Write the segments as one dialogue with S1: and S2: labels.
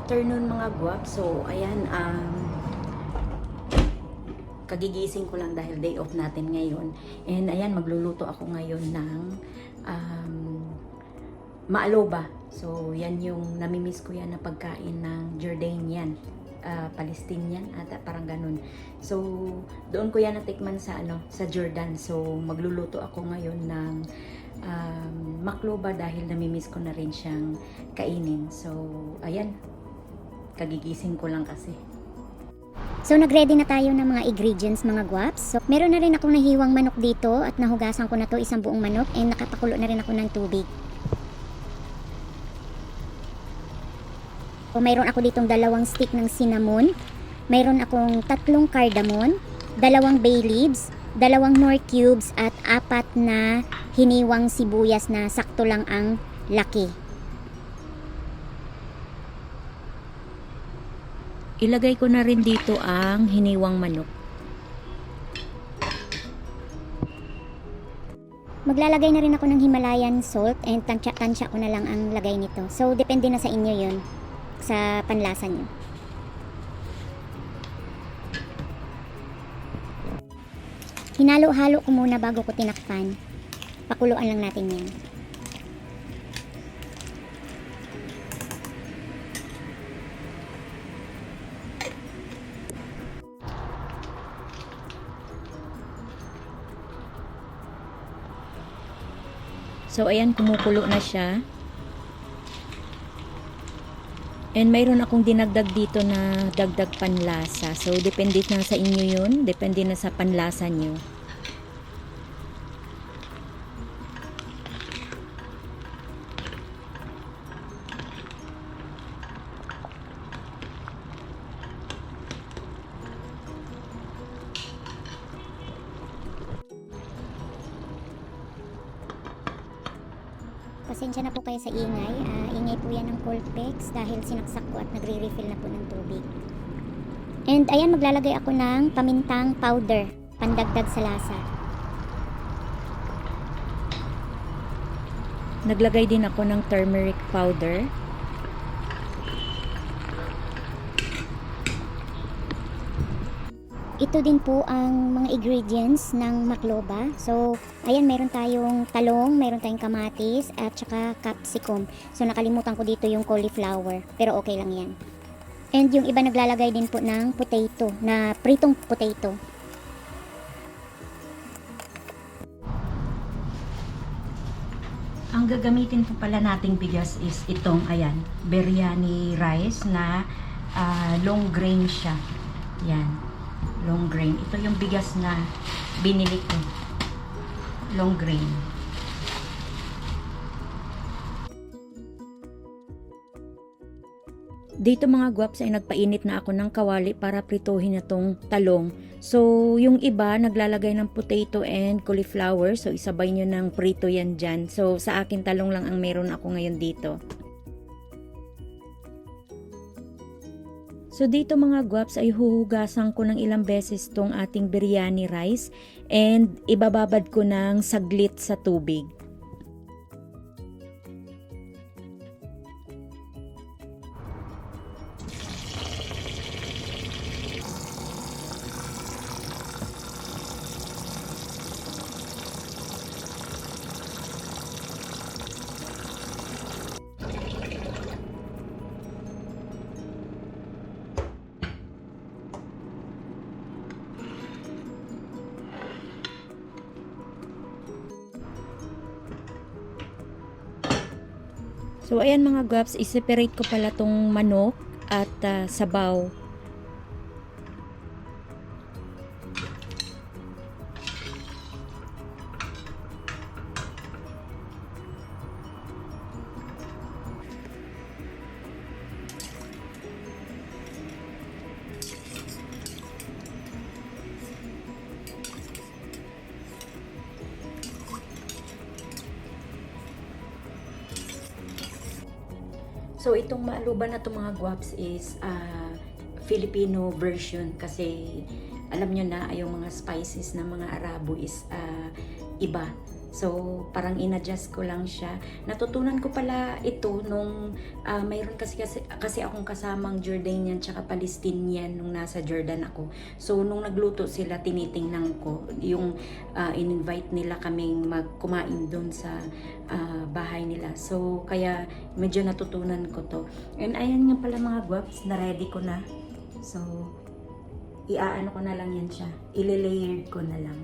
S1: afternoon mga guwap. So, ayan, kagigising ko lang dahil day off natin ngayon. And ayan, magluluto ako ngayon ng maaloba. So, yan yung namimiss ko yan na pagkain ng Jordanian. Palestinian ata, parang ganun. So, doon ko yan natikman sa sa Jordan. So, magluluto ako ngayon ng makloba dahil namimiss ko na rin siyang kainin. So, ayan, kagigising ko lang kasi.
S2: So, nag-ready na tayo ng mga ingredients, mga guwaps. So, meron na rin akong nahiwang manok dito at nahugasan ko na to isang buong manok and nakapakulo na rin ako ng tubig. So, mayroon ako ditong 2 stick ng cinnamon, mayroon akong 3 cardamom, 2 bay leaves, 2 Knorr cubes at 4 na hiniwang sibuyas na sakto lang ang laki.
S1: Ilagay ko na rin dito ang hiniwang manok.
S2: Maglalagay na rin ako ng Himalayan salt and tansya-tansya ko na lang ang lagay nito. So, depende na sa inyo yun, sa panlasa nyo. Hinalo-halo ko muna bago ko tinakpan. Pakuluan lang natin yan.
S1: So, ayan, kumukulo na siya. And mayroon akong dinagdag dito na dagdag panlasa. So, depende na sa inyo yun. Depende na sa panlasa nyo.
S2: Pasensya na po kayo sa ingay. Ingay po yan ng Colpex dahil sinaksak ko at nagre-refill na po ng tubig. And ayan, maglalagay ako ng pamintang powder, pandagdag sa lasa.
S1: Naglagay din ako ng turmeric powder.
S2: Ito din po ang mga ingredients ng makloba. So, ayan, meron tayong talong, meron tayong kamatis, at saka capsicum. So, nakalimutan ko dito yung cauliflower, pero okay lang yan. And yung iba naglalagay din po ng potato, na pritong potato.
S1: Ang gagamitin po pala nating bigas is itong, ayan, biryani rice na long grain siya. Yan. Long grain. Ito yung bigas na binili ko. Long grain. Dito mga guwaps ay nagpainit na ako ng kawali para prituhin na tong talong. So, yung iba naglalagay ng potato and cauliflower. So, isabay nyo ng prito yan dyan. So, sa akin talong lang ang meron ako ngayon dito. So dito mga guwaps ay huhugasan ko ng ilang beses tong ating biryani rice and ibababad ko ng saglit sa tubig. So, ayan mga guwaps, i-separate ko pala tong manok at sabaw. So, itong maaluban na itong mga guwaps is Filipino version kasi alam nyo na yung mga spices ng mga Arabo is iba So, parang inadjust ko lang siya. Natutunan ko pala ito nung mayroon kasi akong kasamang Jordanian tsaka Palestinian nung nasa Jordan ako. So, nung nagluto sila, tinitingnan ko yung in-invite nila kaming magkumain doon sa bahay nila. So, kaya medyo natutunan ko to. And ayan nga pala mga guwaps, na-ready ko na. So, iaano ko na lang yan siya. Ile-layered ko na lang.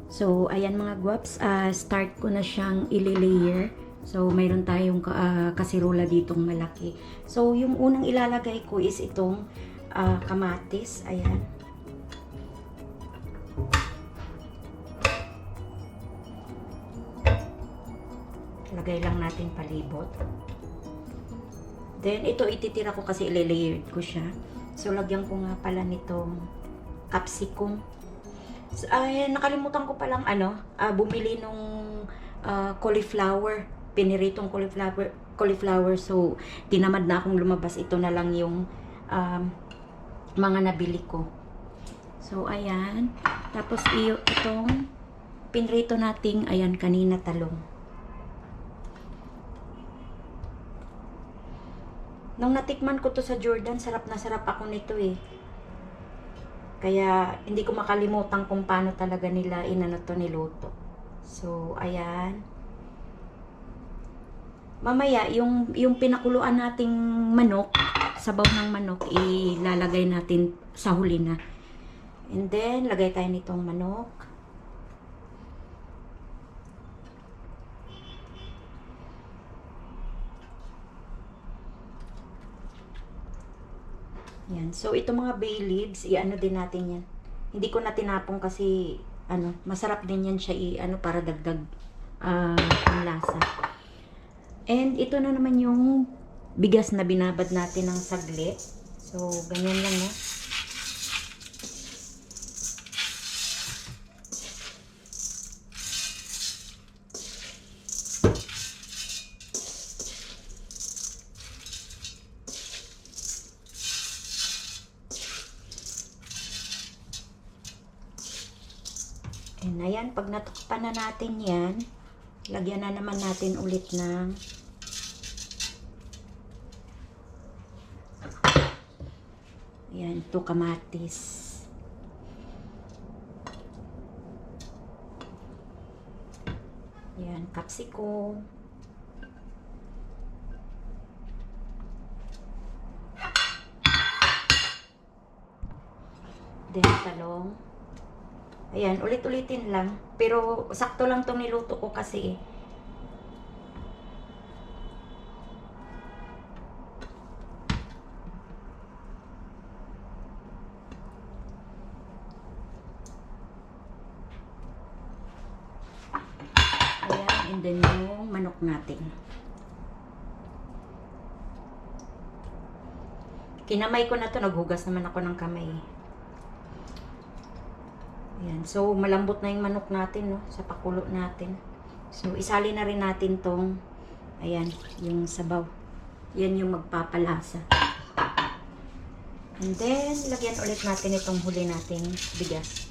S1: So, ayan mga guwaps, start ko na siyang ile-layer. So, mayroon tayong kasirola ditong malaki. So, yung unang ilalagay ko is itong kamatis. Ayan. Lagay lang natin palibot. Then, ito ititira ko kasi ile-layered ko siya. So, lagyan ko nga pala nitong capsicum. So, nakalimutan ko palang bumili nung cauliflower, piniritong cauliflower. So, tinamad na akong lumabas. Ito na lang yung mga nabili ko. So, ayan. Tapos, itong pinrito nating, ayan, kanina talong. Nung natikman ko to sa Jordan, sarap na sarap ako nito eh. Kaya, hindi ko makalimutan kung paano talaga nila niluto. So, ayan. Mamaya, yung pinakuluan nating manok, sabaw ng manok, ilalagay natin sa huli na. And then, lagay tayo nitong manok. Yan. So, ito mga bay leaves, i-ano din natin yan. Hindi ko na tinapong kasi, masarap din yan siya para dagdag ang lasa. And, ito na naman yung bigas na binabad natin ng saglit. So, ganyan lang, no? And ayan, pag natukpan na natin yan, lagyan na naman natin ulit ng ayan, ito kamatis. Ayan, capsicum. Then talong. Ayan, ulit-ulitin lang. Pero, sakto lang itong niluto ko kasi eh. Ayan, and then yung manok natin. Kinamay ko na to, naghugas naman ako ng kamay. Ayan. So, malambot na yung manok natin, no? Sa pakulo natin. So, isali na rin natin tong, ayan, yung sabaw. Yan yung magpapalasa. And then, lagyan ulit natin itong huli nating bigas.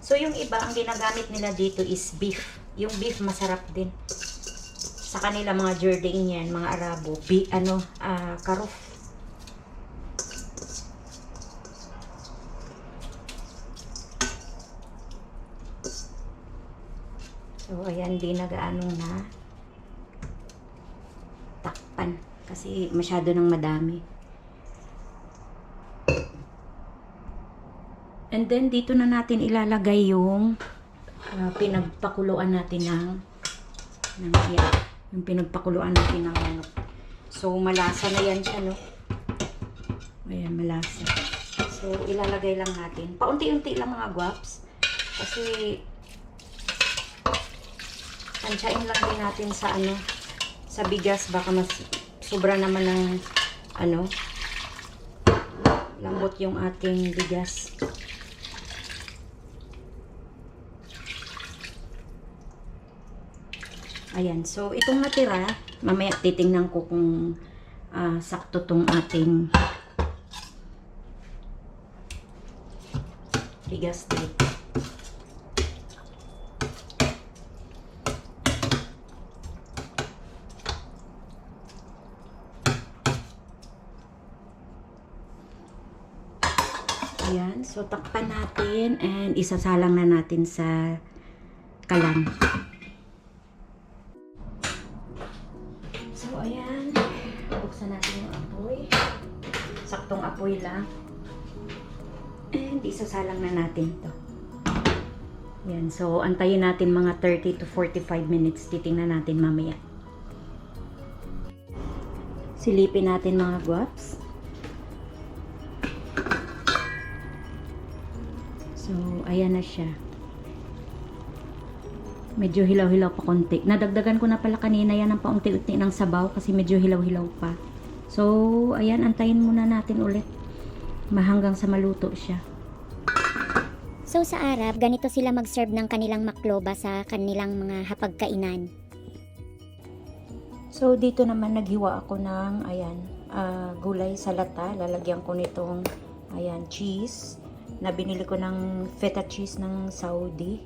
S1: So, yung iba, ang ginagamit nila dito is beef. Yung beef, masarap din. Sa kanila mga Jordanian, mga Arabo, karuf. So, ayan, di nagaano na takpan. Kasi masyado nang madami. And then, dito na natin ilalagay yung pinagpakuluan natin ng yan. Yung pinagpakuluan natin ng manok. So, malasa na yan siya, no? Ayan, malasa. So, ilalagay lang natin. Paunti-unti lang mga guwaps. Kasi, tansyain lang din natin sa bigas. Baka mas sobra naman ng, lambot yung ating bigas. Ayan, so itong natira, mamaya titingnan ko kung sakto tong ating bigas dito. Ayan, so takpan natin and isasalang na natin sa kalan. So ayan, buksan natin yung apoy. Saktong apoy lang. And isasalang na natin to. Ayan, so antayin natin mga 30 to 45 minutes. Titingnan natin mamaya. Silipin natin mga guwaps. So, ayan na siya. Medyo hilaw-hilaw pa konti. Nadagdagan ko na pala kanina yan ng paunti-unti ng sabaw kasi medyo hilaw-hilaw pa. So, ayan, antayin muna natin ulit. Hanggang sa maluto siya.
S2: So sa Arab, ganito sila mag-serve ng kanilang makloba sa kanilang mga hapagkainan.
S1: So, dito naman naghiwa ako ng, ayan, gulay sa lata. Lalagyan ko nitong, ayan, cheese. Na binili ko ng feta cheese ng Saudi.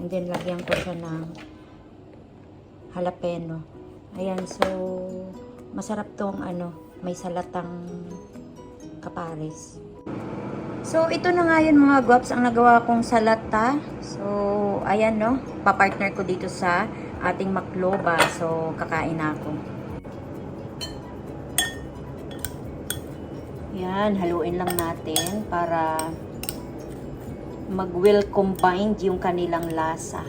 S1: And then, lagyan ko siya ng jalapeno. Ayan, so, masarap tong, may salatang kapares. So, ito na nga yun mga guwaps, ang nagawa kong salata. So, ayan no, papartner ko dito sa ating makloba. So, kakain na ako. Yan, haluin lang natin para mag-well combined yung kanilang lasa.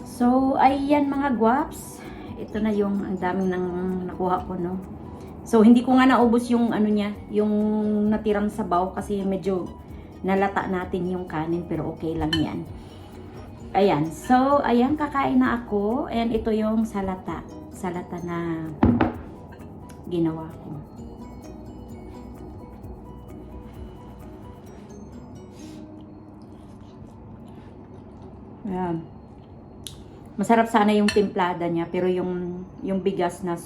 S1: So, ayan mga guwaps. Ito na yung ang daming nang nakuha ko, no. So, hindi ko nga naubos yung niya, yung natirang sabaw kasi medyo nalata natin yung kanin pero okay lang yan. Ayan. So, ayan, kakain na ako and ito yung salata. Salata na ginawa ko. Ayan. Masarap sana yung timplada niya pero yung bigas na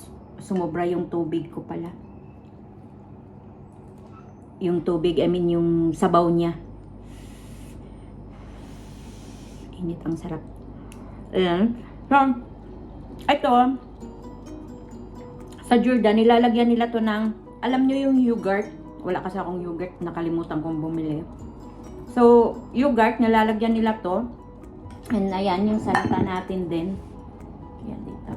S1: sumobra yung tubig ko pala. Yung tubig, I mean yung sabaw niya. Init, ang sarap. Ayan. So, ito, sa Jordan, nilalagyan nila to ng, alam nyo yung yogurt? Wala kasi akong yogurt, nakalimutan kong bumili. So, yogurt, nilalagyan nila to. And ayan, yung salata natin din. Ayan, dito.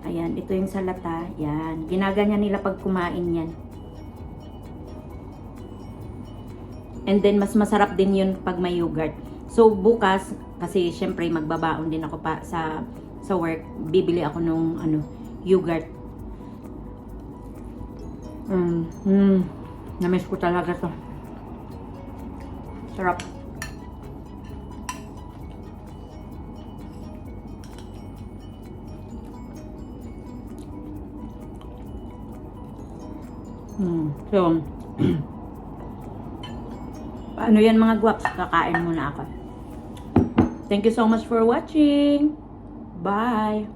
S1: Ayan, ito yung salata. Yan. Ginaganyan nila pag kumain yan. And then, mas masarap din yun pag may yogurt. So, bukas, kasi syempre magbabaon din ako pa sa work. Bibili ako nung, yogurt. Namiss ko talaga to. Sarap. So, paano yan mga guwaps? Kakain muna ako. Thank you so much for watching. Bye!